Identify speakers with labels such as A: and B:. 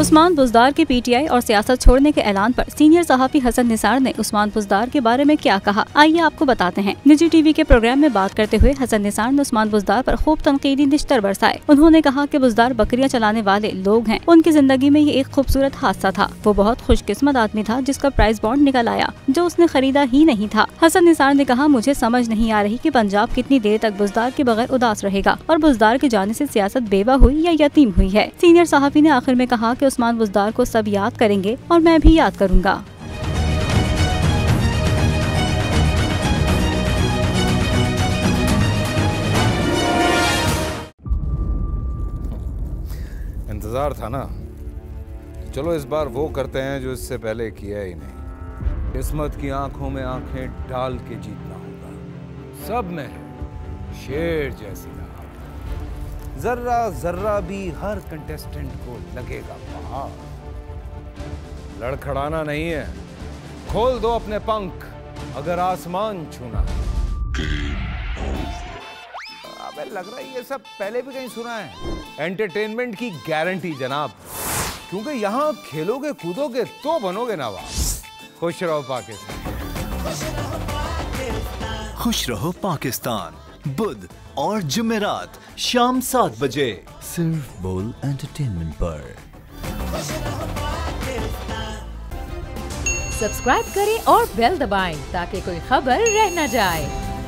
A: उस्मान बुज़दार के पीटीआई और सियासत छोड़ने के ऐलान पर सीनियर सहाफ़ी हसन निसार ने उस्मान बुज़दार के बारे में क्या कहा, आइए आपको बताते हैं। निजी टीवी के प्रोग्राम में बात करते हुए हसन निसार ने उस्मान बुज़दार पर खूब तनकीदी निश्तर बरसाए। उन्होंने कहा कि बुज़दार बकरियां चलाने वाले लोग हैं, उनकी जिंदगी में ये एक खूबसूरत हादसा था। वो बहुत खुशकिस्मत आदमी था जिसका प्राइस बॉन्ड निकल आया जो उसने खरीदा ही नहीं था। हसन निसार ने कहा, मुझे समझ नहीं आ रही कि पंजाब कितनी देर तक बुज़दार के बगैर उदास रहेगा और बुज़दार के जाने से सियासत बेवा हुई या यतीम हुई है। सीनियर सहाफ़ी ने आखिर में कहा कि उस्मान बुज़दार को सब याद करेंगे और मैं भी याद करूंगा।
B: इंतजार था ना, चलो इस बार वो करते हैं जो इससे पहले किया ही नहीं। किस्मत की आंखों में आंखें डाल के जीतना होगा। सब में है शेर जैसी राह, जर्रा जर्रा भी हर कंटेस्टेंट को लगेगा पहाड़। लड़खड़ाना नहीं है, खोल दो अपने पंख अगर आसमान छूना है। अबे लग रहा है ये सब पहले भी कहीं सुना है। एंटरटेनमेंट की गारंटी जनाब, क्योंकि यहाँ खेलोगे कूदोगे तो बनोगे नवाब। खुश रहो पाकिस्तान।
C: खुश रहो पाकिस्तान बुध और जुमेरात शाम 7 बजे सिर्फ बोल एंटरटेनमेंट पर।
D: सब्सक्राइब करें और बेल दबाएं ताकि कोई खबर रह न जाए।